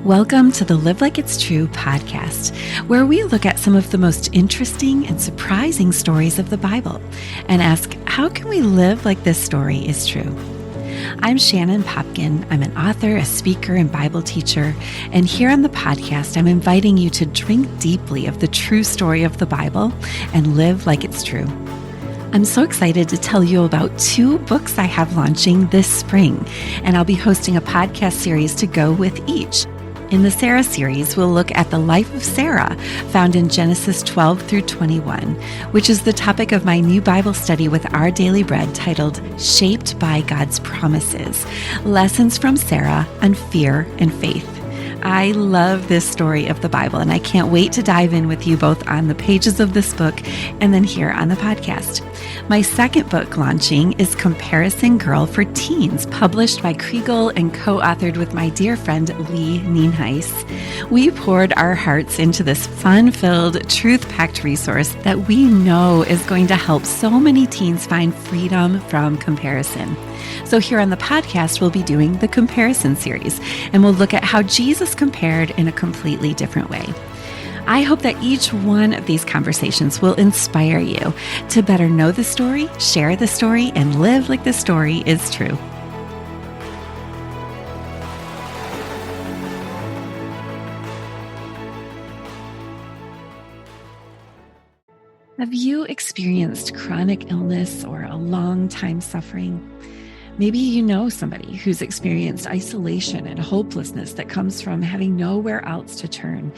Welcome to the Live Like It's True podcast, where we look at some of the most interesting and surprising stories of the Bible and ask, how can we live like this story is true? I'm Shannon Popkin. I'm an author, a speaker, and Bible teacher. And here on the podcast, I'm inviting you to drink deeply of the true story of the Bible and live like it's true. I'm so excited to tell you about 2 books I have launching this spring, and I'll be hosting a podcast series to go with each. In the Sarah series, we'll look at the life of Sarah, found in Genesis 12 through 21, which is the topic of my new Bible study with Our Daily Bread titled Shaped by God's Promises, Lessons from Sarah on Fear and Faith. I love this story of the Bible, and I can't wait to dive in with you both on the pages of this book and then here on the podcast. My second book launching is Comparison Girl for Teens, published by Kriegel and co-authored with my dear friend Lee Nienhuis. We poured our hearts into this fun-filled, truth-packed resource that we know is going to help so many teens find freedom from comparison. So here on the podcast, we'll be doing the comparison series, and we'll look at how Jesus compared in a completely different way. I hope that each one of these conversations will inspire you to better know the story, share the story, and live like the story is true. Have you experienced chronic illness or a long-time suffering? Maybe you know somebody who's experienced isolation and hopelessness that comes from having nowhere else to turn.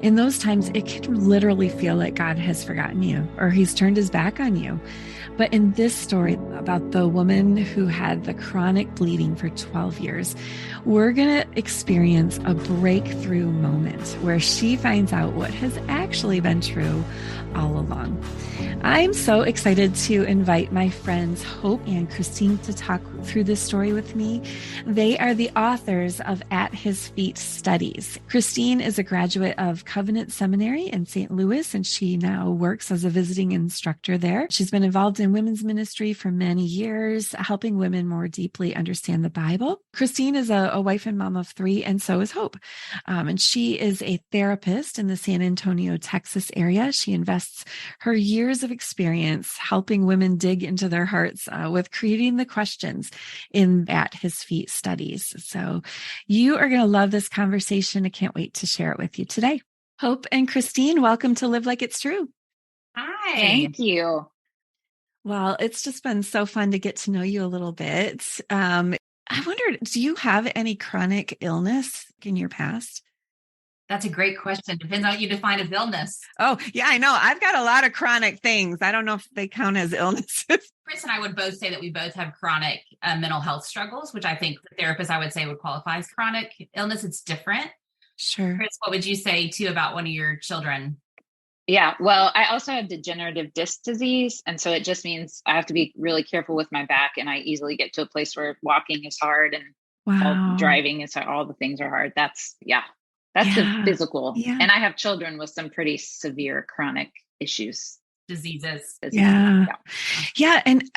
In those times, it can literally feel like God has forgotten you or he's turned his back on you. But in this story about the woman who had the chronic bleeding for 12 years, we're going to experience a breakthrough moment where she finds out what has actually been true all along. I'm so excited to invite my friends Hope and Christine to talk through this story with me. They are the authors of At His Feet Studies. Christine is a graduate of Covenant Seminary in St. Louis, and she now works as a visiting instructor there. She's been involved in women's ministry for many years, helping women more deeply understand the Bible. Christine is a wife and mom of 3, and so is Hope. And she is a therapist in the San Antonio, Texas area. She invests her years of experience helping women dig into their hearts with creating the questions in At His Feet Studies. So you are going to love this conversation. I can't wait to share it with you today. Hope and Christine, welcome to Live Like It's True. Hi. Thank you. Well, it's just been so fun to get to know you a little bit. I wondered, do you have any chronic illness in your past? That's a great question. Depends on how you define as illness. Oh, yeah, I know. I've got a lot of chronic things. I don't know if they count as illnesses. Chris and I would both say that we both have chronic mental health struggles, which I think the therapist I would say would qualify as chronic illness. It's different. Sure. Chris, what would you say too about one of your children? Yeah, well, I also have degenerative disc disease. And so it just means I have to be really careful with my back. And I easily get to a place where walking is hard and driving is hard. All the things are hard. That's the physical. Yeah. And I have children with some pretty severe chronic issues. Diseases. Yeah. And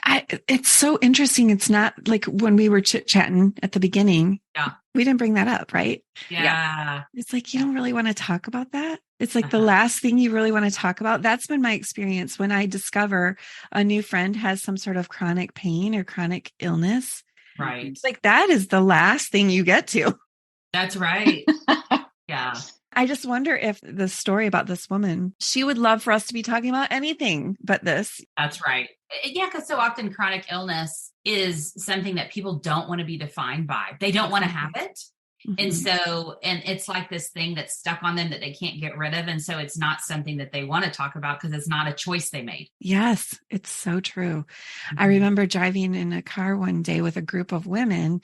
it's so interesting. It's not like when we were chit-chatting at the beginning. Yeah. We didn't bring that up, right? Yeah. It's like, you don't really want to talk about that. It's like the last thing you really want to talk about. That's been my experience when I discover a new friend has some sort of chronic pain or chronic illness. Right. It's like, that is the last thing you get to. That's right. Yeah. I just wonder if the story about this woman, she would love for us to be talking about anything but this. That's right. Yeah, because so often chronic illness is something that people don't want to be defined by. They don't want to have it. Mm-hmm. And it's like this thing that's stuck on them that they can't get rid of. And so it's not something that they want to talk about because it's not a choice they made. Yes, it's so true. Mm-hmm. I remember driving in a car one day with a group of women,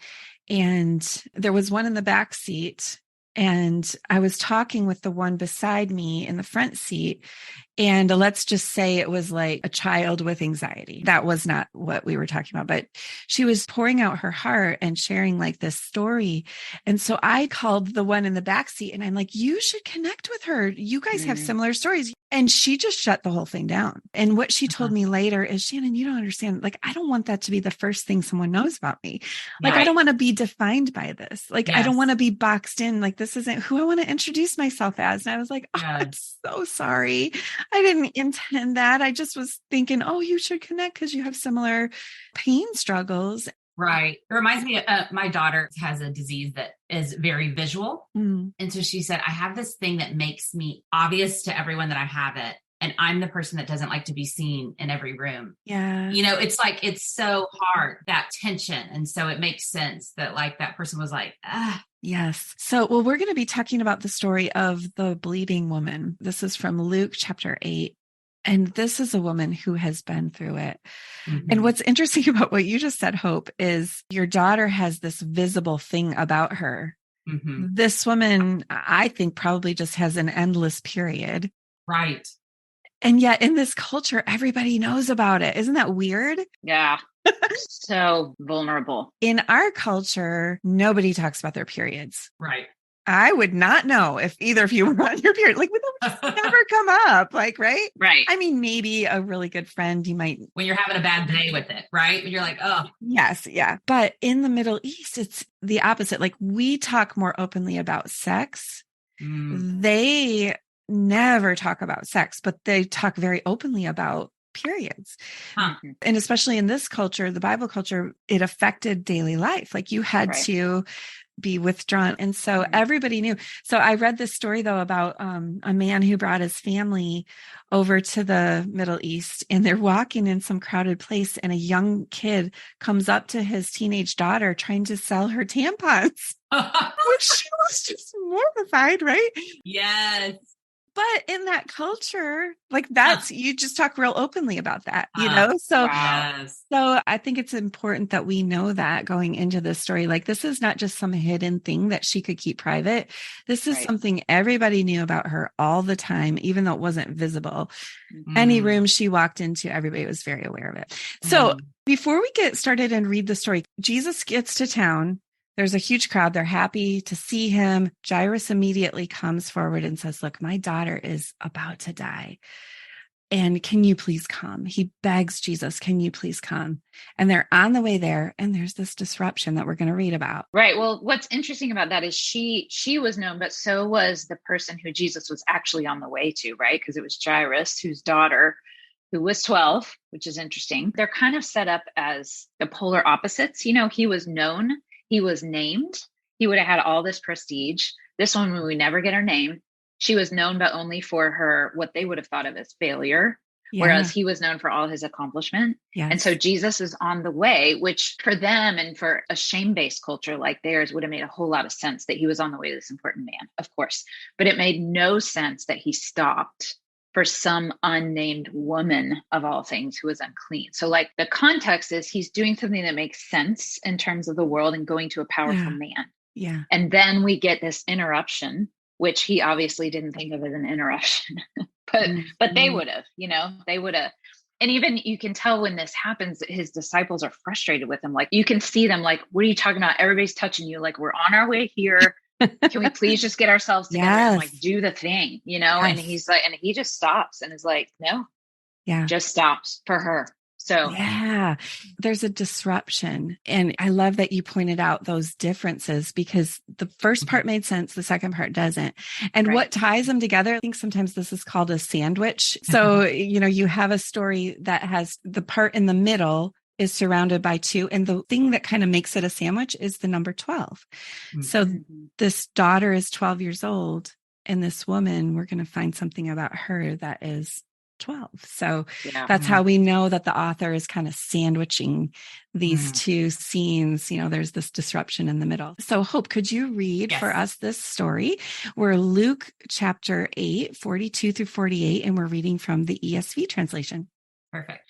and there was one in the back seat. And I was talking with the one beside me in the front seat. And let's just say it was like a child with anxiety. That was not what we were talking about, but she was pouring out her heart and sharing like this story. And so I called the one in the back seat and I'm like, you should connect with her. You guys have similar stories. And she just shut the whole thing down. And what she told me later is, Shannon, you don't understand. Like, I don't want that to be the first thing someone knows about me. Like, I don't want to be defined by this. Like, I don't want to be boxed in. Like, this isn't who I want to introduce myself as. And I was like, oh, I'm so sorry. I didn't intend that. I just was thinking, oh, you should connect because you have similar pain struggles. Right. It reminds me, my daughter has a disease that is very visual. And so she said, I have this thing that makes me obvious to everyone that I have it. And I'm the person that doesn't like to be seen in every room. Yeah. You know, it's like, it's so hard, that tension. And so it makes sense that like that person was like, ah. Yes. So, well, we're going to be talking about the story of the bleeding woman. This is from Luke chapter 8. And this is a woman who has been through it. And what's interesting about what you just said, Hope, is your daughter has this visible thing about her. This woman, I think, probably just has an endless period. Right. And yet in this culture, everybody knows about it. Isn't that weird? Yeah. So vulnerable. In our culture, nobody talks about their periods. Right. I would not know if either of you were on your period. Like, that would never come up. Like, right? Right. I mean, maybe a really good friend, you might. When you're having a bad day with it, right? When you're like, oh. Yes. Yeah. But in the Middle East, it's the opposite. Like, we talk more openly about sex. They never talk about sex, but they talk very openly about periods. And especially in this culture, the Bible culture, it affected daily life. Like, you had to be withdrawn. And so everybody knew. So I read this story though about a man who brought his family over to the Middle East, and they're walking in some crowded place, and a young kid comes up to his teenage daughter trying to sell her tampons, which she was just mortified, right? Yes. But in that culture, like, that's, you just talk real openly about that, you know? So, so I think it's important that we know that going into this story, like, this is not just some hidden thing that she could keep private. This is something everybody knew about her all the time, even though it wasn't visible. Any room she walked into, everybody was very aware of it. So before we get started and read the story, Jesus gets to town. There's a huge crowd. They're happy to see him. Jairus immediately comes forward and says, look, my daughter is about to die. And can you please come? He begs Jesus, can you please come? And they're on the way there. And there's this disruption that we're going to read about. Right. Well, what's interesting about that is she was known, but so was the person who Jesus was actually on the way to, right? Because it was Jairus, whose daughter, who was 12, which is interesting. They're kind of set up as the polar opposites. You know, he was known. He was named. He would have had all this prestige. This one, we never get her name. She was known, but only for her, what they would have thought of as failure. Whereas he was known for all his accomplishment. And so Jesus is on the way, which for them and for a shame-based culture like theirs would have made a whole lot of sense that he was on the way to this important man, of course. But it made no sense that he stopped for some unnamed woman of all things who was unclean. So like the context is he's doing something that makes sense in terms of the world and going to a powerful man. And then we get this interruption, which he obviously didn't think of as an interruption, but they would have, you know, they would have. And even you can tell when this happens that his disciples are frustrated with him. Like, you can see them like, what are you talking about? Everybody's touching you. Like, we're on our way here. Can we please just get ourselves together and like do the thing, you know? And he's like, and he just stops and is like, no, just stops for her. So there's a disruption. And I love that you pointed out those differences, because the first part made sense. The second part doesn't. And what ties them together, I think sometimes this is called a sandwich. So, you know, you have a story that has the part in the middle is surrounded by two. And the thing that kind of makes it a sandwich is the number 12. So this daughter is 12 years old, and this woman, we're going to find something about her that is 12. So that's how we know that the author is kind of sandwiching these two scenes. You know, there's this disruption in the middle. So Hope, could you read for us this story? We're Luke chapter 8, 42 through 48, and we're reading from the ESV translation. Perfect.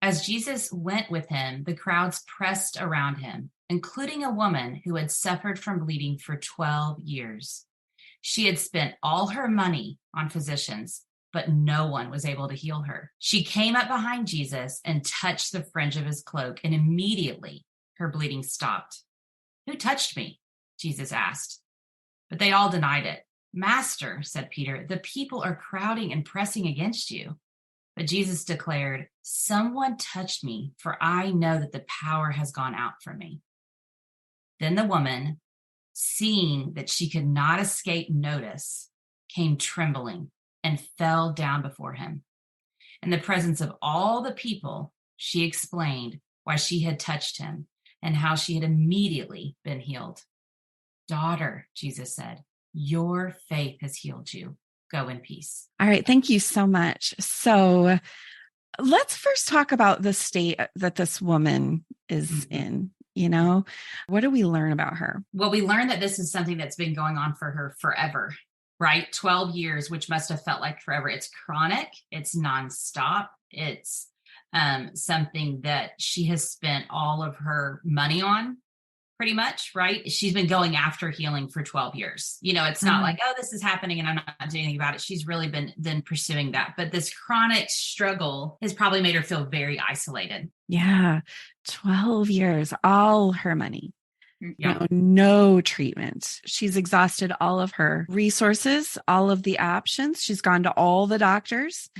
As Jesus went with him, the crowds pressed around him, including a woman who had suffered from bleeding for 12 years. She had spent all her money on physicians, but no one was able to heal her. She came up behind Jesus and touched the fringe of his cloak, and immediately her bleeding stopped. "Who touched me?" Jesus asked. But they all denied it. Master, said Peter, the people are crowding and pressing against you. But Jesus declared, someone touched me, for I know that the power has gone out from me. Then the woman, seeing that she could not escape notice, came trembling and fell down before him. In the presence of all the people, she explained why she had touched him and how she had immediately been healed. Daughter, Jesus said, your faith has healed you. Go in peace. All right. Thank you so much. So let's first talk about the state that this woman is in. You know, what do we learn about her? Well, we learned that this is something that's been going on for her forever, right? 12 years, which must have felt like forever. It's chronic. It's nonstop. It's something that she has spent all of her money on, pretty much, right? She's been going after healing for 12 years. You know, it's not like, oh, this is happening and I'm not doing anything about it. She's really been pursuing that. But this chronic struggle has probably made her feel very isolated. Yeah. 12 years, all her money. Yeah. No treatment. She's exhausted all of her resources, all of the options. She's gone to all the doctors.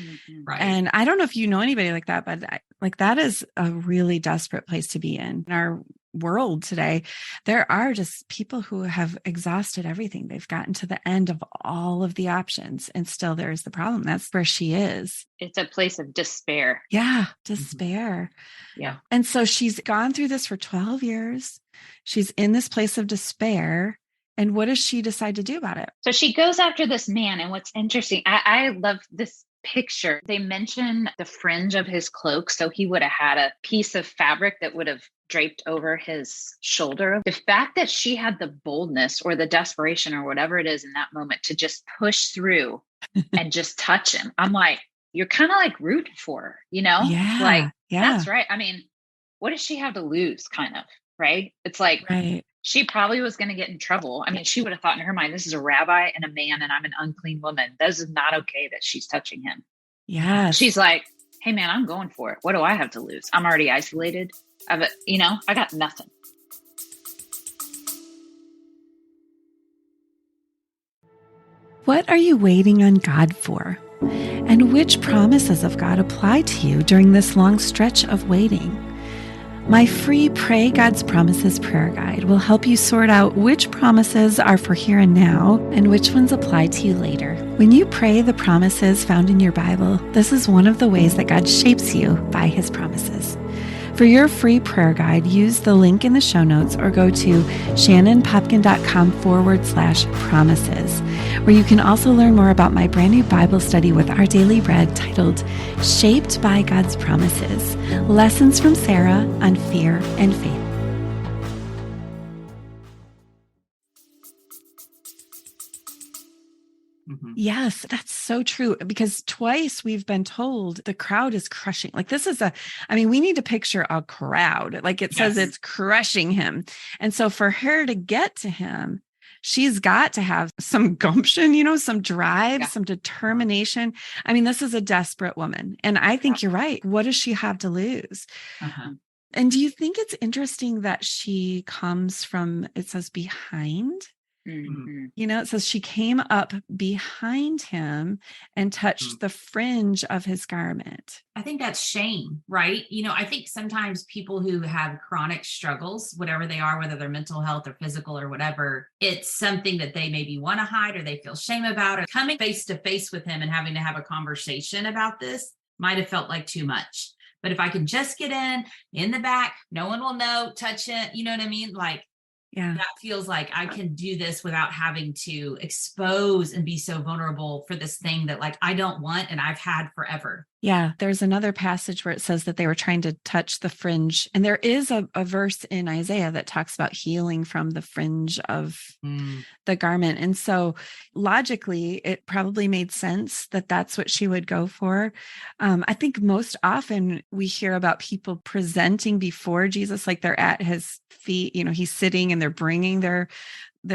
Right. And I don't know if you know anybody like that, but like that is a really desperate place to be in our world today. There are just people who have exhausted everything. They've gotten to the end of all of the options and still there's the problem. That's where she is. It's a place of despair. Yeah. Despair. Yeah. And so she's gone through this for 12 years. She's in this place of despair. And what does she decide to do about it? So she goes after this man. And what's interesting, I love this picture. They mention the fringe of his cloak. So he would have had a piece of fabric that would have draped over his shoulder. The fact that she had the boldness or the desperation or whatever it is in that moment to just push through and just touch him. I'm like, you're kind of like rooting for her, you know? Yeah. That's right. I mean, what does she have to lose kind of, right? It's like, she probably was going to get in trouble. I mean, she would have thought in her mind, this is a rabbi and a man and I'm an unclean woman. This is not okay that she's touching him. Yeah. She's like, hey man, I'm going for it. What do I have to lose? I'm already isolated. I got nothing. What are you waiting on God for? And which promises of God apply to you during this long stretch of waiting? My free Pray God's Promises prayer guide will help you sort out which promises are for here and now and which ones apply to you later. When you pray the promises found in your Bible, this is one of the ways that God shapes you by his promises. For your free prayer guide, use the link in the show notes or go to shannonpopkin.com/promises, where you can also learn more about my brand new Bible study with Our Daily Bread titled Shaped by God's Promises, Lessons from Sarah on Fear and Faith. Yes, that's so true. Because twice we've been told the crowd is crushing. Like we need to picture a crowd. Like it says it's crushing him. And so for her to get to him, she's got to have some gumption, some drive, some determination. I mean, this is a desperate woman. And I think you're right. What does she have to lose? And do you think it's interesting that she comes from, it says behind? It says she came up behind him and touched the fringe of his garment. I think that's shame, right? I think sometimes people who have chronic struggles, whatever they are, whether they're mental health or physical or whatever, it's something that they maybe want to hide or they feel shame about, or coming face to face with him and having to have a conversation about this might have felt like too much. But if I can just get in the back, no one will know, touch it, you know what I mean? Like, that feels like I can do this without having to expose and be so vulnerable for this thing that like I don't want and I've had forever. Yeah, there's another passage where it says that they were trying to touch the fringe. And there is a verse in Isaiah that talks about healing from the fringe of the garment. And so logically, it probably made sense that that's what she would go for. I think most often we hear about people presenting before Jesus, like they're at his feet, he's sitting and they're bringing their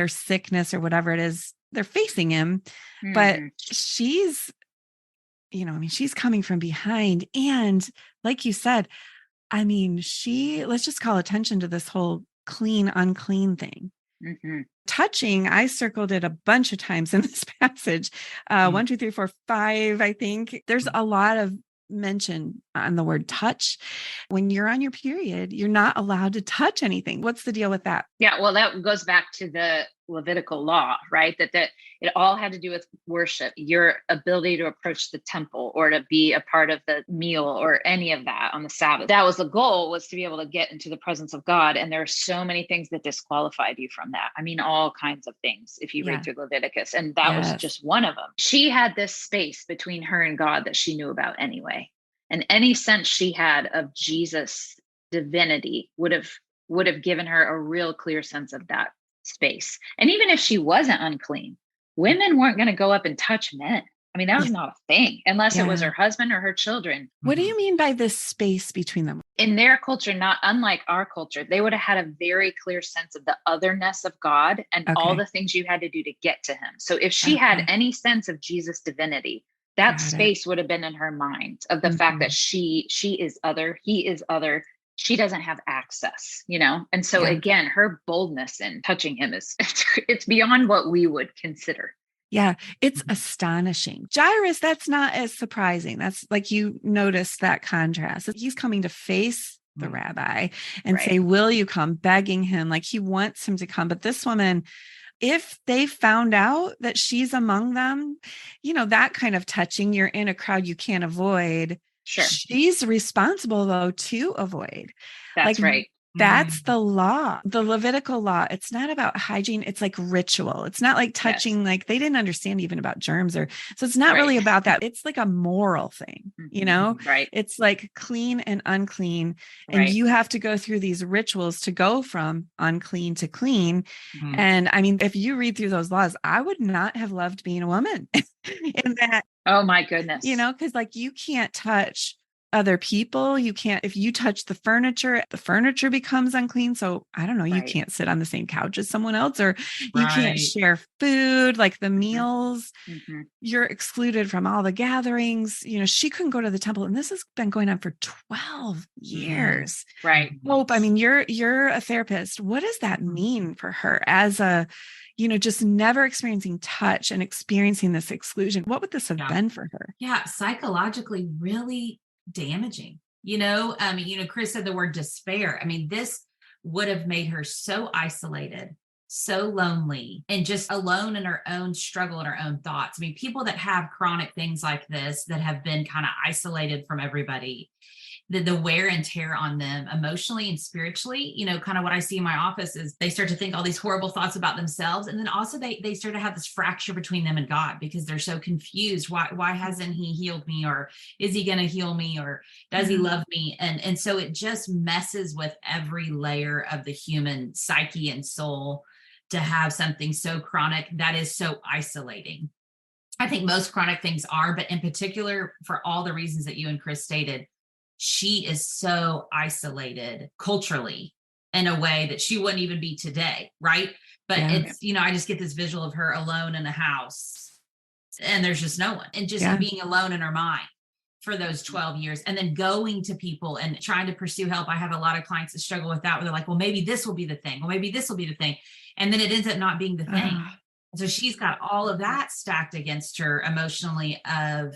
sickness or whatever it is, they're facing him. But she's she's coming from behind. And like you said, let's just call attention to this whole clean, unclean thing. Mm-hmm. Touching, I circled it a bunch of times in this passage. 1, 2, 3, 4, 5, I think. There's a lot of mention on the word touch. When you're on your period, you're not allowed to touch anything. What's the deal with that? Yeah, well, that goes back to the Levitical law, right? That it all had to do with worship, your ability to approach the temple or to be a part of the meal or any of that on the Sabbath. That was the goal, was to be able to get into the presence of God. And there are so many things that disqualified you from that. I mean, all kinds of things if you read through Leviticus. And that was just one of them. She had this space between her and God that she knew about anyway. And any sense she had of Jesus' divinity would have given her a real clear sense of that space. And even if she wasn't unclean, women weren't going to go up and touch men. I mean, that was not a thing unless it was her husband or her children. What do you mean by this space between them? In their culture, not unlike our culture, they would have had a very clear sense of the otherness of God and all the things you had to do to get to him. So if she had any sense of Jesus' divinity, that space would have been in her mind of the fact that she is other, he is other. She doesn't have access, And so again, her boldness in touching him it's beyond what we would consider. Yeah, it's astonishing. Jairus, that's not as surprising. That's like, you notice that contrast. He's coming to face the rabbi and say, will you come, begging him, like he wants him to come. But this woman, if they found out that she's among them, that kind of touching, you're in a crowd you can't avoid. Sure. She's responsible, though, to avoid. That's right. That's the law, the Levitical law. It's not about hygiene. It's like ritual. It's not like touching, like they didn't understand even about germs so it's not really about that. It's like a moral thing, Right. It's like clean and unclean. And you have to go through these rituals to go from unclean to clean. And I mean, if you read through those laws, I would not have loved being a woman in that. Oh my goodness. Because like you can't touch other people. You can't, if you touch the furniture becomes unclean. So I don't know, you can't sit on the same couch as someone else, or you can't share food, like the meals. You're excluded from all the gatherings. She couldn't go to the temple, and this has been going on for 12 years. Right. Hope, I mean, you're a therapist. What does that mean for her as a, just never experiencing touch and experiencing this exclusion? What would this have been for her? Yeah, psychologically really damaging. Chris said the word despair. I mean, this would have made her so isolated, so lonely, and just alone in her own struggle and her own thoughts. I mean, people that have chronic things like this, that have been kind of isolated from everybody, the wear and tear on them emotionally and spiritually, kind of what I see in my office is they start to think all these horrible thoughts about themselves. And then also they start to have this fracture between them and God, because they're so confused. Why hasn't he healed me? Or is he going to heal me? Or does he love me? And so it just messes with every layer of the human psyche and soul to have something so chronic that is so isolating. I think most chronic things are, but in particular, for all the reasons that you and Chris stated, she is so isolated culturally in a way that she wouldn't even be today. Right. But it's, I just get this visual of her alone in a house and there's just no one, and just being alone in her mind for those 12 years, and then going to people and trying to pursue help. I have a lot of clients that struggle with that, where they're like, well, maybe this will be the thing. Well, maybe this will be the thing. And then it ends up not being the thing. So she's got all of that stacked against her emotionally of,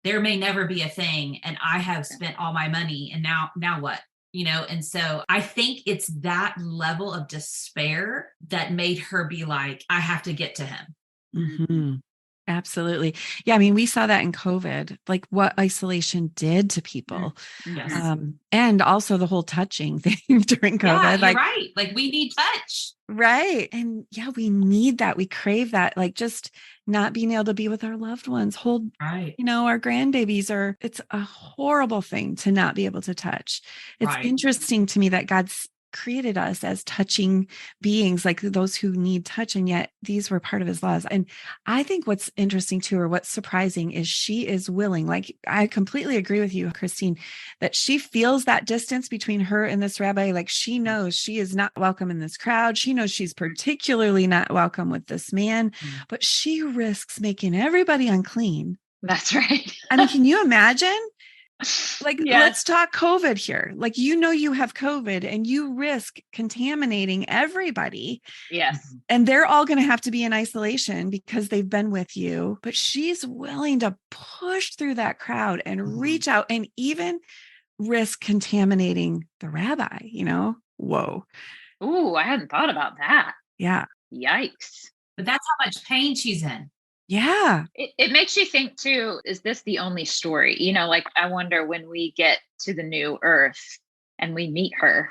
there may never be a thing, and I have spent all my money, and now what? And so I think it's that level of despair that made her be like, I have to get to him. Absolutely. Yeah. I mean, we saw that in COVID, like what isolation did to people. Yes. And also the whole touching thing during COVID. Yeah, you're right. Like we need touch. Right. And we need that. We crave that, like just not being able to be with our loved ones, hold, our grandbabies, it's a horrible thing to not be able to touch. It's interesting to me that God's created us as touching beings, like those who need touch. And yet these were part of his laws. And I think what's interesting too, or what's surprising, is she is willing, like I completely agree with you, Christine, that she feels that distance between her and this rabbi. Like she knows she is not welcome in this crowd. She knows she's particularly not welcome with this man, but she risks making everybody unclean. That's right. I mean, can you imagine? Like, Yes. let's talk COVID here. Like, you have COVID and you risk contaminating everybody. Yes. And they're all going to have to be in isolation because they've been with you. But she's willing to push through that crowd and reach out and even risk contaminating the rabbi, Whoa. Ooh, I hadn't thought about that. Yeah. Yikes. But that's how much pain she's in. Yeah. It makes you think too, is this the only story? Like I wonder when we get to the new earth and we meet her,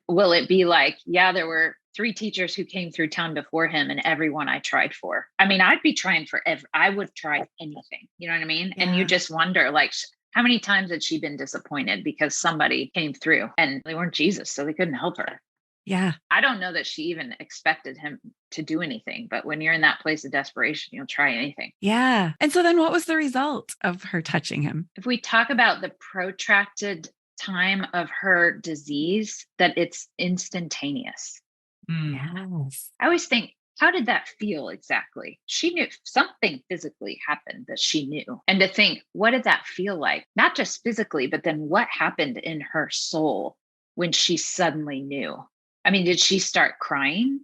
will it be like, yeah, there were 3 teachers who came through town before him and everyone I tried for? I mean, I'd be trying for I would try anything, you know what I mean? Yeah. And you just wonder, like, how many times had she been disappointed because somebody came through and they weren't Jesus, so they couldn't help her? Yeah. I don't know that she even expected him to do anything, but when you're in that place of desperation, you'll try anything. Yeah. And so then what was the result of her touching him? If we talk about the protracted time of her disease, that it's instantaneous. Yes. I always think, how did that feel exactly? She knew something physically happened that she knew. And to think, what did that feel like? Not just physically, but then what happened in her soul when she suddenly knew? I mean, did she start crying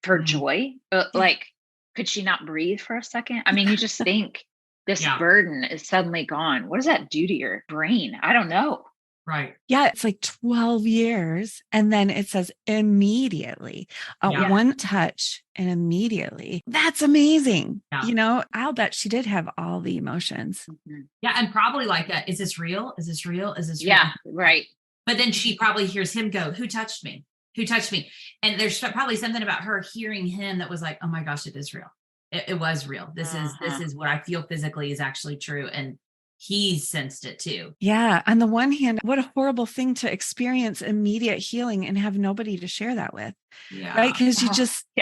for joy? Like, could she not breathe for a second? I mean, you just think this burden is suddenly gone. What does that do to your brain? I don't know. Right. Yeah. It's like 12 years. And then it says immediately, one touch and immediately. That's amazing. Yeah. I'll bet she did have all the emotions. Yeah. And probably like, is this real? Is this real? Is this real? Yeah. Right. But then she probably hears him go, who touched me? Who touched me? And there's probably something about her hearing him that was like, oh my gosh, it is real. It was real. This is what I feel physically is actually true. And he sensed it too. Yeah. On the one hand, what a horrible thing to experience immediate healing and have nobody to share that with. Yeah. Right. Because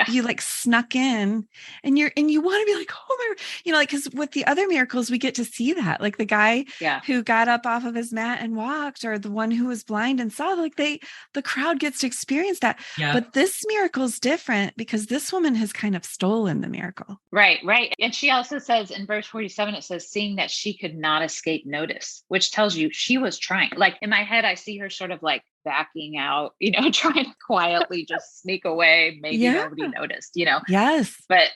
you like snuck in and you want to be like, oh my, like, because with the other miracles, we get to see that, like the guy who got up off of his mat and walked, or the one who was blind and saw, like the crowd gets to experience that. Yeah. But this miracle is different because this woman has kind of stolen the miracle. Right. Right. And she also says in verse 47, it says, seeing that she could not escape notice, which tells you she was trying. Like in my head, I see her sort of like backing out, trying to quietly just sneak away. Maybe nobody noticed, Yes. But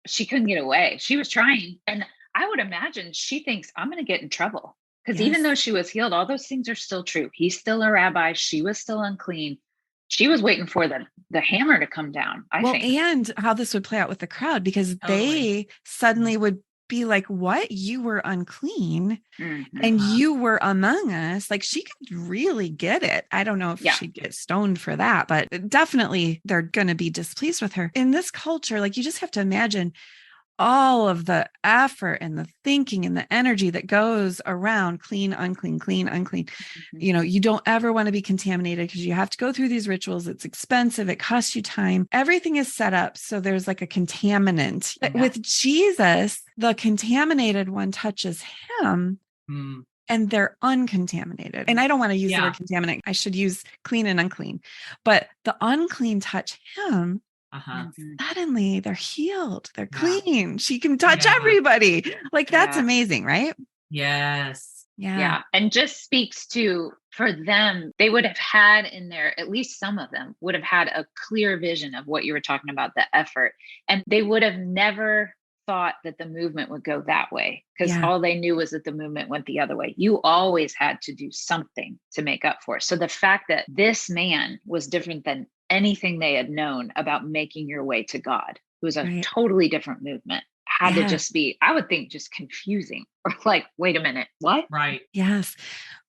she couldn't get away. She was trying. And I would imagine she thinks, I'm going to get in trouble. Because even though she was healed, all those things are still true. He's still a rabbi. She was still unclean. She was waiting for the hammer to come down, I think. And how this would play out with the crowd, because they suddenly would be like, what? You were unclean and you were among us. Like, she could really get it. I don't know if she'd get stoned for that, but definitely they're going to be displeased with her. In this culture, like, you just have to imagine all of the effort and the thinking and the energy that goes around clean, unclean, clean, unclean. You don't ever want to be contaminated because you have to go through these rituals. It's expensive. It costs you time. Everything is set up so there's like a contaminant. But with Jesus, the contaminated one touches him and they're uncontaminated. And I don't want to use the word contaminant. I should use clean and unclean. But the unclean touch him. Suddenly they're healed. They're clean. She can touch everybody. Like, that's amazing, right? Yes. Yeah. And just speaks to, for them, they would have had in there, at least some of them would have had a clear vision of what you were talking about, the effort. And they would have never thought that the movement would go that way, because all they knew was that the movement went the other way. You always had to do something to make up for it. So the fact that this man was different than anything they had known about making your way to God, it was a totally different movement, had to just be, I would think, just confusing, or like, wait a minute, what? Right. Yes.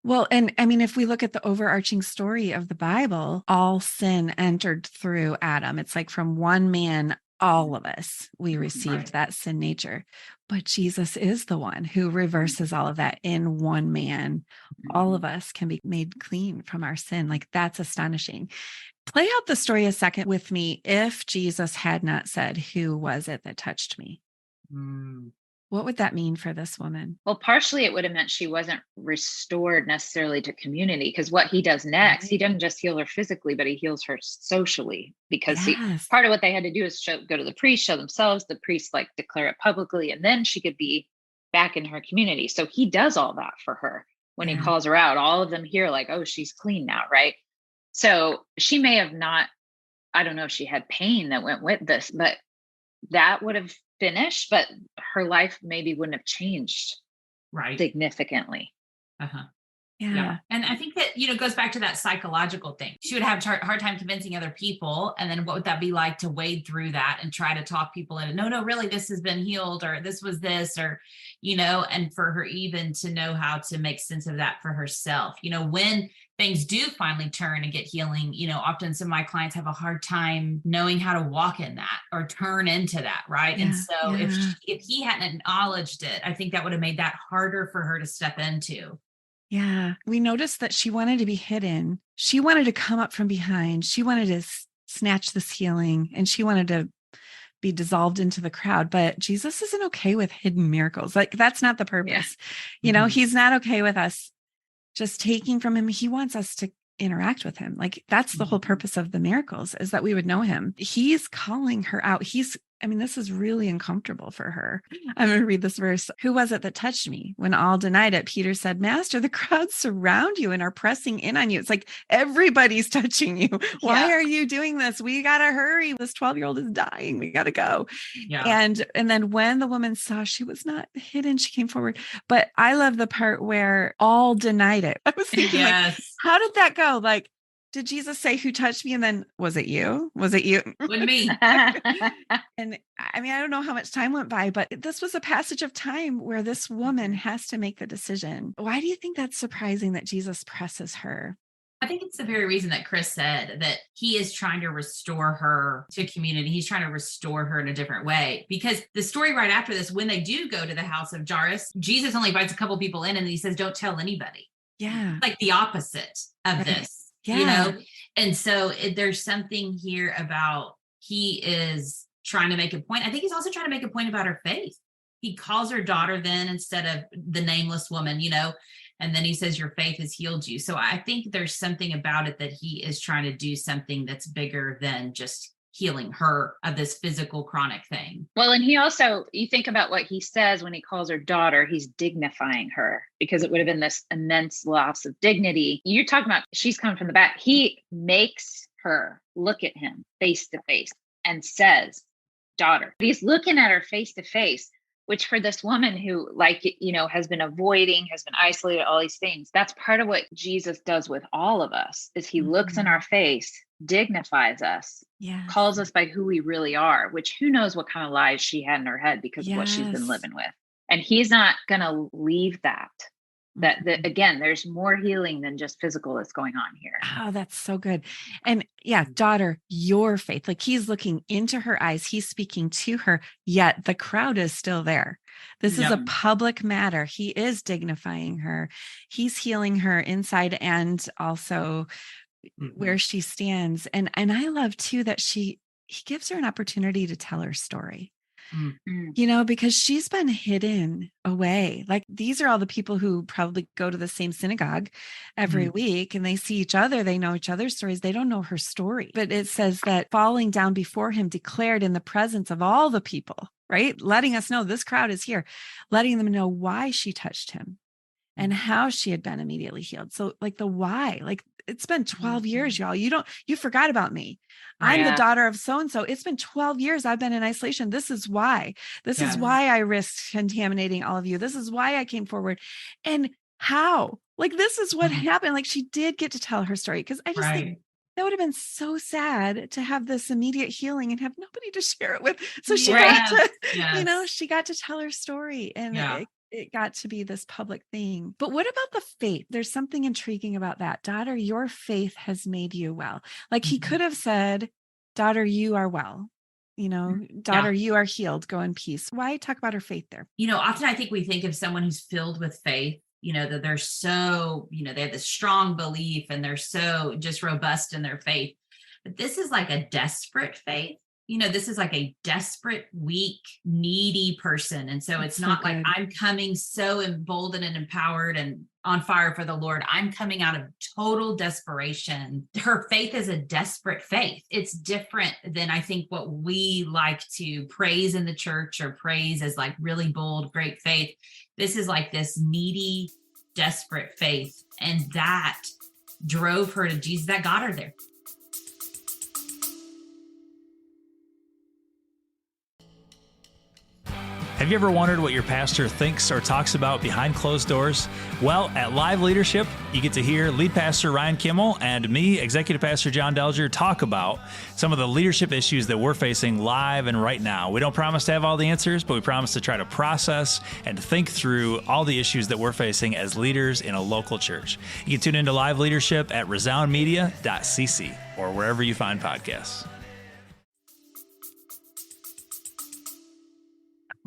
Well, and I mean, if we look at the overarching story of the Bible, all sin entered through Adam. It's like from one man, all of us, we received that sin nature. But Jesus is the one who reverses all of that in one man. All of us can be made clean from our sin. Like, that's astonishing. Play out the story a second with me. If Jesus had not said, who was it that touched me? What would that mean for this woman? Well, partially it would have meant she wasn't restored necessarily to community, because what he does next, he doesn't just heal her physically, but he heals her socially, because part of what they had to do is go to the priest, show themselves, the priest like declare it publicly, and then she could be back in her community. So he does all that for her. when he calls her out, all of them hear like, oh, she's clean now. Right. So she may have not, I don't know if she had pain that went with this, but that would have finished, but her life maybe wouldn't have changed significantly. Uh-huh. Yeah. And I think that, it goes back to that psychological thing. She would have a hard time convincing other people. And then what would that be like to wade through that and try to talk people into, no, really, this has been healed, or this was this, or, and for her even to know how to make sense of that for herself. When things do finally turn and get healing, often some of my clients have a hard time knowing how to walk in that or turn into that. Right. And so if he hadn't acknowledged it, I think that would have made that harder for her to step into. Yeah. We noticed that she wanted to be hidden. She wanted to come up from behind. She wanted to snatch this healing, and she wanted to be dissolved into the crowd. But Jesus isn't okay with hidden miracles. Like, that's not the purpose. He's not okay with us just taking from him. He wants us to interact with him. Like, that's the whole purpose of the miracles, is that we would know him. He's calling her out. This is really uncomfortable for her. I'm going to read this verse. Who was it that touched me? When all denied it, Peter said, Master, the crowds surround you and are pressing in on you. It's like, everybody's touching you. Why are you doing this? We got to hurry. This 12-year-old is dying. We got to go. Yeah. And then when the woman saw she was not hidden, she came forward. But I love the part where all denied it. I was thinking, how did that go? Like, did Jesus say, who touched me? And then, was it you? Was it you? With me. And I don't know how much time went by, but this was a passage of time where this woman has to make the decision. Why do you think that's surprising that Jesus presses her? I think it's the very reason that Chris said that he is trying to restore her to community. He's trying to restore her in a different way, because the story right after this, when they do go to the house of Jairus, Jesus only invites a couple people in and he says, don't tell anybody. Yeah. Like the opposite of this. Yeah. And so there's something here about he is trying to make a point. I think he's also trying to make a point about her faith. He calls her daughter then instead of the nameless woman, and then he says, your faith has healed you. So I think there's something about it that he is trying to do something that's bigger than just healing her of this physical chronic thing. Well, and he also, you think about what he says when he calls her daughter, he's dignifying her, because it would have been this immense loss of dignity. You're talking about, she's coming from the back. He makes her look at him face to face and says, daughter. He's looking at her face to face, which for this woman who has been avoiding, has been isolated, all these things, that's part of what Jesus does with all of us, is he looks in our face, dignifies us, calls us by who we really are, which who knows what kind of lies she had in her head because of what she's been living with. And he's not going to leave that. Again, there's more healing than just physical that's going on here. Oh, that's so good. And daughter, your faith, like he's looking into her eyes, he's speaking to her, yet the crowd is still there. This is a public matter. He is dignifying her. He's healing her inside and also where she stands. And I love too that he gives her an opportunity to tell her story. Because she's been hidden away. Like, these are all the people who probably go to the same synagogue every week, and they see each other. They know each other's stories. They don't know her story. But it says that falling down before him, declared in the presence of all the people, right? Letting us know this crowd is here, letting them know why she touched him and how she had been immediately healed. So like the why, like, it's been 12 years, y'all. You forgot about me. I'm the daughter of so-and-so. It's been 12 years. I've been in isolation. This is why. This is why I risked contaminating all of you. This is why I came forward. And how? Like, this is what happened. Like, she did get to tell her story, because I just think that would have been so sad to have this immediate healing and have nobody to share it with. So she got to, she got to tell her story, and it got to be this public thing. But what about the faith? There's something intriguing about that. Daughter, your faith has made you well. Like, he could have said, daughter, you are well. Daughter, you are healed. Go in peace. Why talk about her faith there? Often I think we think of someone who's filled with faith, that they're so, they have this strong belief and they're so just robust in their faith. But this is like a desperate faith. This is like a desperate, weak, needy person. And so it's not like I'm coming so emboldened and empowered and on fire for the Lord. I'm coming out of total desperation. Her faith is a desperate faith. It's different than I think what we like to praise in the church or praise as like really bold, great faith. This is like this needy, desperate faith. And that drove her to Jesus, that got her there. Have you ever wondered what your pastor thinks or talks about behind closed doors? Well, at Live Leadership, you get to hear lead pastor Ryan Kimmel and me, executive pastor John Delger, talk about some of the leadership issues that we're facing live and right now. We don't promise to have all the answers, but we promise to try to process and think through all the issues that we're facing as leaders in a local church. You can tune into Live Leadership at resoundmedia.cc or wherever you find podcasts.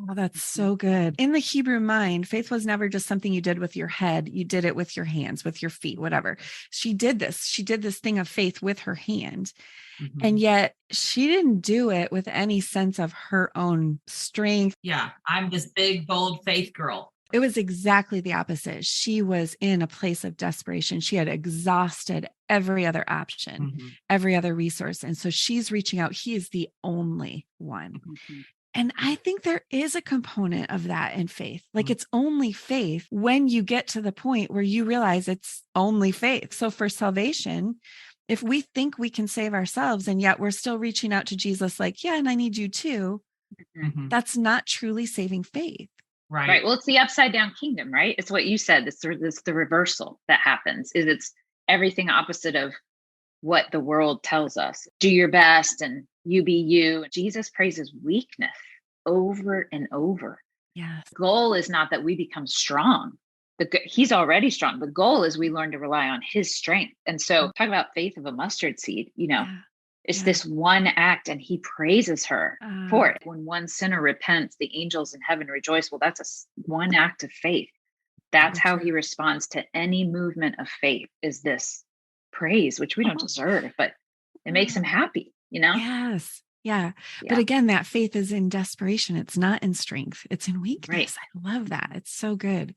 Oh, that's so good. In the Hebrew mind, faith was never just something you did with your head. You did it with your hands, with your feet, whatever. She did this thing of faith with her hand. Mm-hmm. And yet she didn't do it with any sense of her own strength. Yeah, I'm this big, bold faith girl. It was exactly the opposite. She was in a place of desperation. She had exhausted every other option, every other resource. And so she's reaching out. He is the only one. Mm-hmm. And I think there is a component of that in faith. Like it's only faith when you get to the point where you realize it's only faith. So for salvation, if we think we can save ourselves and yet we're still reaching out to Jesus like, yeah, and I need you too, that's not truly saving faith. Right. Well, it's the upside down kingdom, right? It's what you said. It's the reversal that happens. It's everything opposite of what the world tells us. Do your best and you be you. Jesus praises weakness over and over. Yes. The goal is not that we become strong. He's already strong. The goal is we learn to rely on his strength. And so talk about faith of a mustard seed, it's this one act and he praises her for it. When one sinner repents, the angels in heaven rejoice. Well, that's one act of faith. That's how he responds to any movement of faith, is this praise, which we don't deserve, but it makes him happy, Yes. Yeah. But again, that faith is in desperation. It's not in strength. It's in weakness. Right. I love that. It's so good.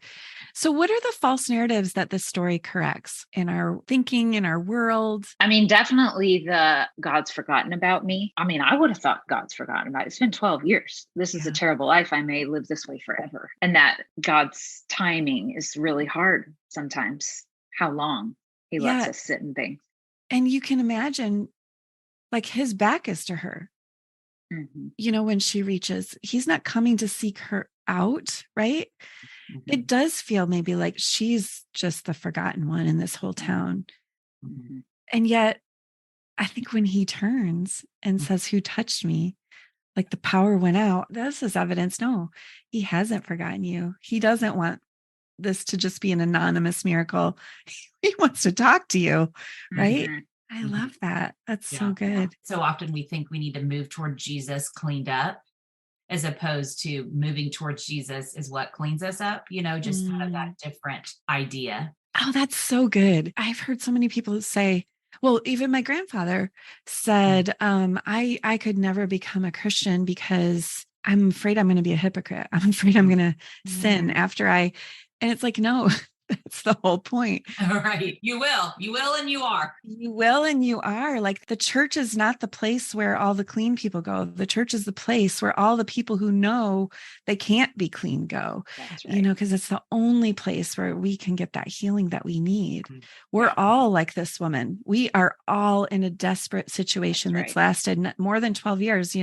So what are the false narratives that this story corrects in our thinking, in our world? I mean, definitely the God's forgotten about me. I mean, I would have thought God's forgotten about it. It's been 12 years. This is a terrible life. I may live this way forever. And that God's timing is really hard sometimes, how long he lets us sit in things. And you can imagine like his back is to her. When she reaches, he's not coming to seek her out, right? It does feel maybe like she's just the forgotten one in this whole town. And yet, I think when he turns and says, "Who touched me?" like the power went out. This is evidence. No, he hasn't forgotten you. He doesn't want this to just be an anonymous miracle. He wants to talk to you, right? I love that. That's so good. So often we think we need to move toward Jesus cleaned up, as opposed to moving towards Jesus is what cleans us up, just kind of that different idea. Oh, that's so good. I've heard so many people say, well, even my grandfather said, I could never become a Christian because I'm afraid I'm going to be a hypocrite. I'm afraid I'm going to sin after and it's like, no. That's the whole point. All right. You will, and you are. You will, and you are. Like the church is not the place where all the clean people go. The church is the place where all the people who know they can't be clean go, That's right. Because it's the only place where we can get that healing that we need. We're all like this woman. We are all in a desperate situation that's lasted more than 12 years.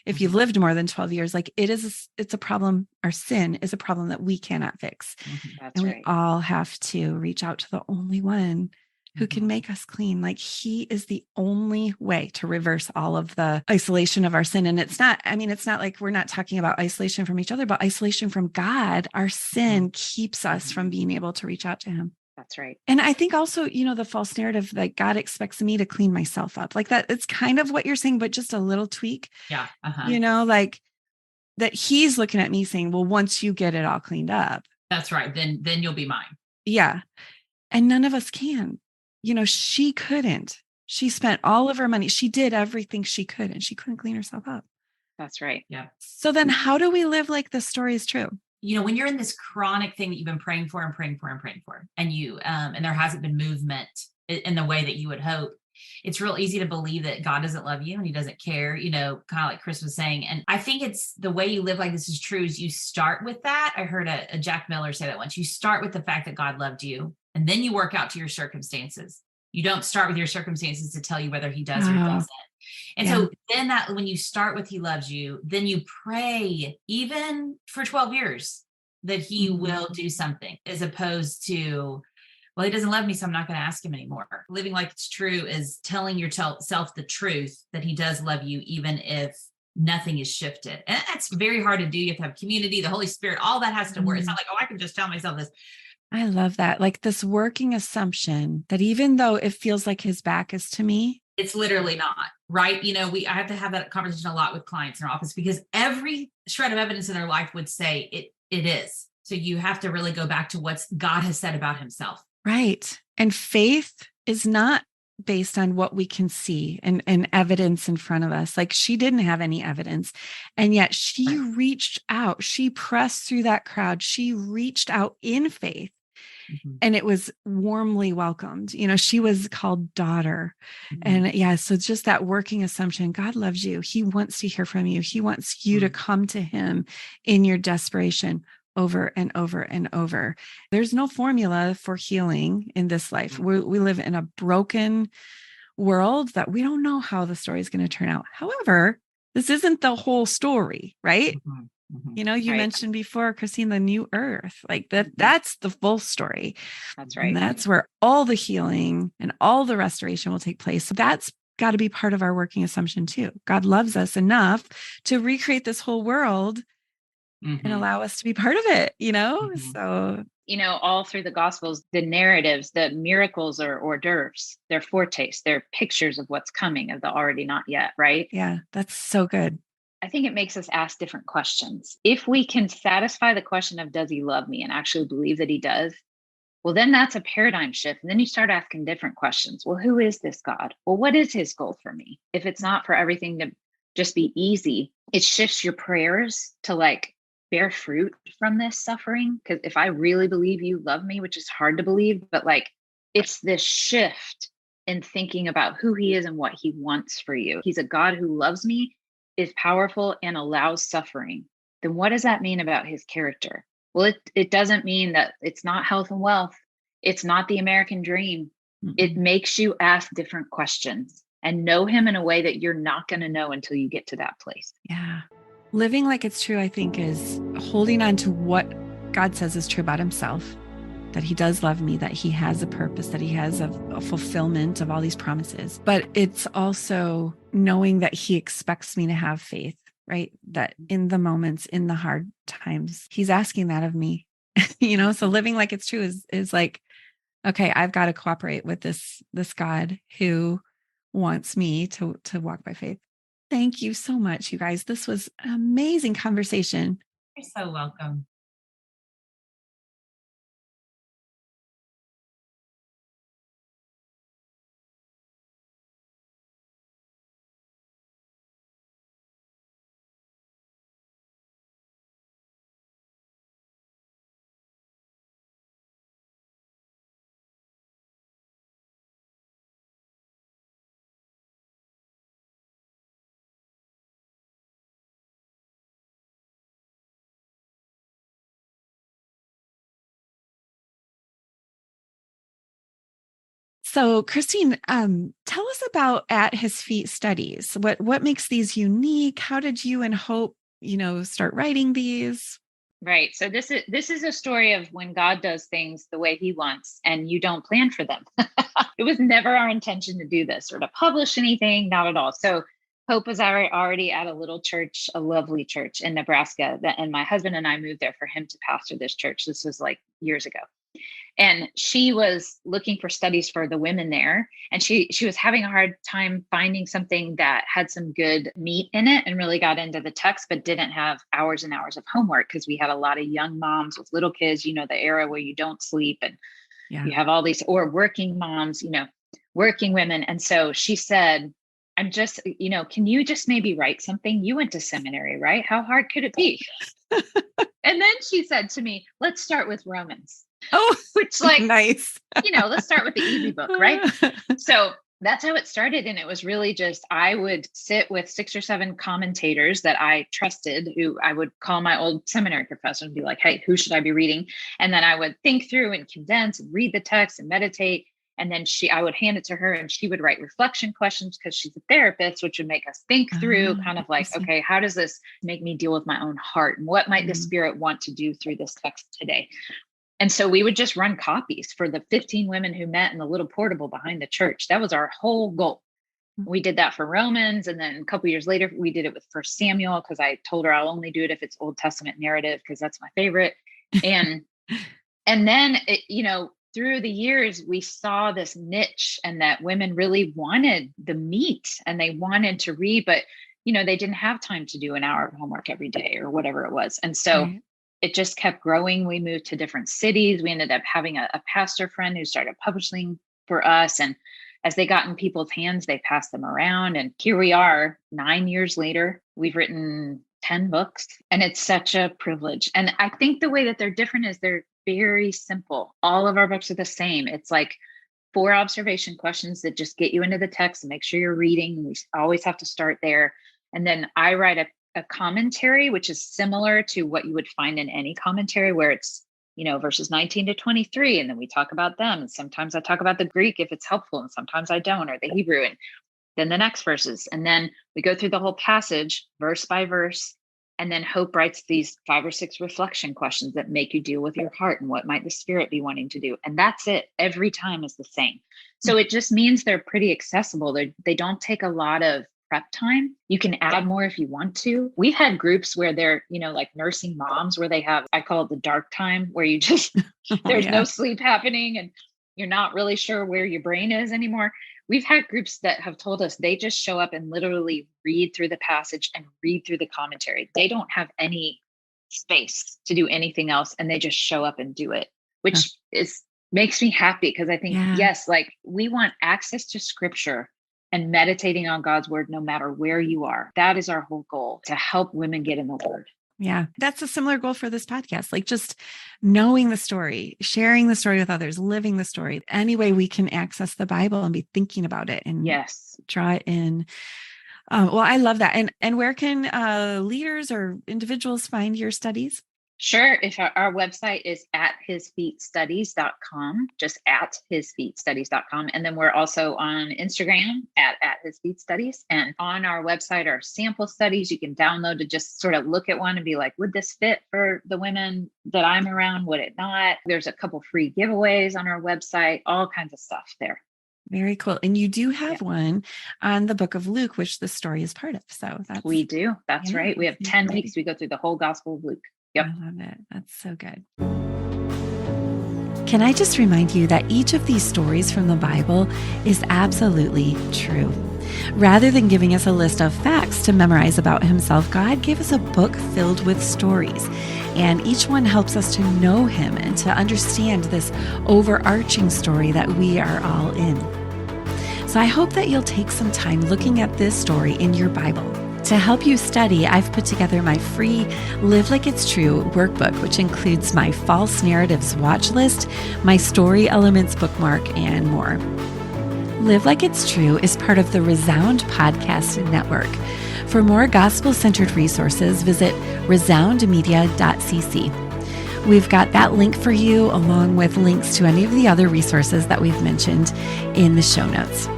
If you've lived more than 12 years, like it's a problem. Our sin is a problem that we cannot fix. That's and we right. all have to reach out to the only one who can make us clean. Like he is the only way to reverse all of the isolation of our sin. And it's not like we're not talking about isolation from each other, but isolation from God. Our sin keeps us from being able to reach out to him. That's right. And I think also, the false narrative that God expects me to clean myself up like that. It's kind of what you're saying, but just a little tweak, like that he's looking at me saying, well, once you get it all cleaned up, that's right. Then you'll be mine. Yeah. And none of us can. She couldn't. She spent all of her money. She did everything she could, and she couldn't clean herself up. That's right. Yeah. So then how do we live like this story is true? When you're in this chronic thing that you've been praying for and praying for and praying for, and you, and there hasn't been movement in the way that you would hope, it's real easy to believe that God doesn't love you and he doesn't care, kind of like Chris was saying. And I think it's the way you live like this is true is you start with that. I heard a Jack Miller say that once. You start with the fact that God loved you and then you work out to your circumstances. You don't start with your circumstances to tell you whether he does or doesn't. And so then that when you start with he loves you, then you pray even for 12 years that he will do something, as opposed to, well, he doesn't love me, so I'm not going to ask him anymore. Living like it's true is telling yourself the truth that he does love you, even if nothing is shifted. And that's very hard to do. You have to have community, the Holy Spirit, all that has to work. It's not like, oh, I can just tell myself this. I love that. Like this working assumption that even though it feels like his back is to me, it's literally not, right? I have to have that conversation a lot with clients in our office because every shred of evidence in their life would say it is. So you have to really go back to what God has said about himself. Right. And faith is not based on what we can see and evidence in front of us. Like she didn't have any evidence. And yet she reached out. She pressed through that crowd. She reached out in faith. And it was warmly welcomed. She was called daughter. And so it's just that working assumption. God loves you. He wants to hear from you. He wants you to come to him in your desperation over and over and over. There's no formula for healing in this life. We live in a broken world that we don't know how the story is going to turn out. However, this isn't the whole story, right? You mentioned before, Christine, the new earth, like that's the full story. That's right. And that's where all the healing and all the restoration will take place. So that's got to be part of our working assumption too. God loves us enough to recreate this whole world and allow us to be part of it, So, all through the Gospels, the narratives, the miracles are hors d'oeuvres. They're foretastes. They're pictures of what's coming, of the already not yet, right? Yeah, that's so good. I think it makes us ask different questions. If we can satisfy the question of, does he love me, and actually believe that he does, well, then that's a paradigm shift. And then you start asking different questions. Well, who is this God? Well, what is his goal for me? If it's not for everything to just be easy, it shifts your prayers to bear fruit from this suffering. Because if I really believe you love me, which is hard to believe, but it's this shift in thinking about who he is and what he wants for you. He's a God who loves me, is powerful, and allows suffering. Then what does that mean about his character? Well, it doesn't mean that it's not health and wealth. It's not the American dream. It makes you ask different questions and know him in a way that you're not going to know until you get to that place. Yeah. Living like it's true, I think, is holding on to what God says is true about himself, that he does love me, that he has a purpose, that he has a fulfillment of all these promises. But it's also knowing that he expects me to have faith, right? That in the moments, in the hard times, he's asking that of me, so living like it's true is like, okay, I've got to cooperate with this God who wants me to walk by faith. Thank you so much, you guys. This was an amazing conversation. You're so welcome. So, Christine, tell us about At His Feet studies. What makes these unique? How did you and Hope, start writing these? Right. So this is a story of when God does things the way he wants and you don't plan for them. It was never our intention to do this or to publish anything, not at all. So Hope was already at a little church, a lovely church in Nebraska, and my husband and I moved there for him to pastor this church. This was years ago. And she was looking for studies for the women there. And she was having a hard time finding something that had some good meat in it and really got into the text, but didn't have hours and hours of homework because we had a lot of young moms with little kids, the era where you don't sleep and you have all these, or working moms, working women. And so she said, I'm just, can you just maybe write something? You went to seminary, right? How hard could it be? And then she said to me, let's start with Romans. Oh, which nice. Let's start with the easy book, right? So That's how it started. And it was really just, I would sit with 6 or 7 commentators that I trusted, who I would call my old seminary professor and be like, hey, who should I be reading? And then I would think through and condense and read the text and meditate. And then I would hand it to her and she would write reflection questions because she's a therapist, which would make us think through kind of like, okay, how does this make me deal with my own heart? And what might the Spirit want to do through this text today? And so we would just run copies for the 15 women who met in the little portable behind the church. That was our whole goal. We did that for Romans. And then a couple of years later, we did it with 1 Samuel, because I told her I'll only do it if it's Old Testament narrative, because that's my favorite. And then, through the years, we saw this niche, and that women really wanted the meat and they wanted to read, but, they didn't have time to do an hour of homework every day or whatever it was. And so it just kept growing. We moved to different cities. We ended up having a pastor friend who started publishing for us. And as they got in people's hands, they passed them around. And here we are 9 years later. We've written 10 books, and it's such a privilege. And I think the way that they're different is they're very simple. All of our books are the same. It's like 4 observation questions that just get you into the text and make sure you're reading. We always have to start there. And then I write a commentary, which is similar to what you would find in any commentary, where it's, verses 19 to 23. And then we talk about them. And sometimes I talk about the Greek if it's helpful, and sometimes I don't, or the Hebrew, and then the next verses. And then we go through the whole passage verse by verse. And then Hope writes these 5 or 6 reflection questions that make you deal with your heart and what might the Spirit be wanting to do. And that's it. Every time is the same. So it just means they're pretty accessible. They don't take a lot of prep time. You can add more if you want to. We've had groups where they're, like nursing moms, where they have, I call it the dark time, where you just, there's no sleep happening and you're not really sure where your brain is anymore. We've had groups that have told us they just show up and literally read through the passage and read through the commentary. They don't have any space to do anything else, and they just show up and do it, which makes me happy, because I think, yes, like we want access to Scripture and meditating on God's word, no matter where you are. That is our whole goal, to help women get in the word. Yeah, that's a similar goal for this podcast. Like just knowing the story, sharing the story with others, living the story. Any way we can access the Bible and be thinking about it and draw it in. Well, I love that. And where can leaders or individuals find your studies? Sure. If our website is at hisfeetstudies.com, just at hisfeetstudies.com. And then we're also on Instagram at hisfeetstudies. And on our website are sample studies you can download to just sort of look at one and be like, would this fit for the women that I'm around? Would it not? There's a couple free giveaways on our website, all kinds of stuff there. Very cool. And you do have one on the book of Luke, which the story is part of. So we do. That's right. We have 10 weeks. We go through the whole Gospel of Luke. Yep. I love it. That's so good. Can I just remind you that each of these stories from the Bible is absolutely true. Rather than giving us a list of facts to memorize about himself, God gave us a book filled with stories. And each one helps us to know him and to understand this overarching story that we are all in. So I hope that you'll take some time looking at this story in your Bible. To help you study, I've put together my free Live Like It's True workbook, which includes my false narratives watch list, my story elements bookmark, and more. Live Like It's True is part of the Resound Podcast Network. For more gospel-centered resources, visit resoundmedia.cc. We've got that link for you, along with links to any of the other resources that we've mentioned in the show notes.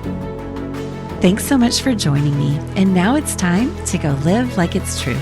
Thanks so much for joining me. And now it's time to go live like it's true.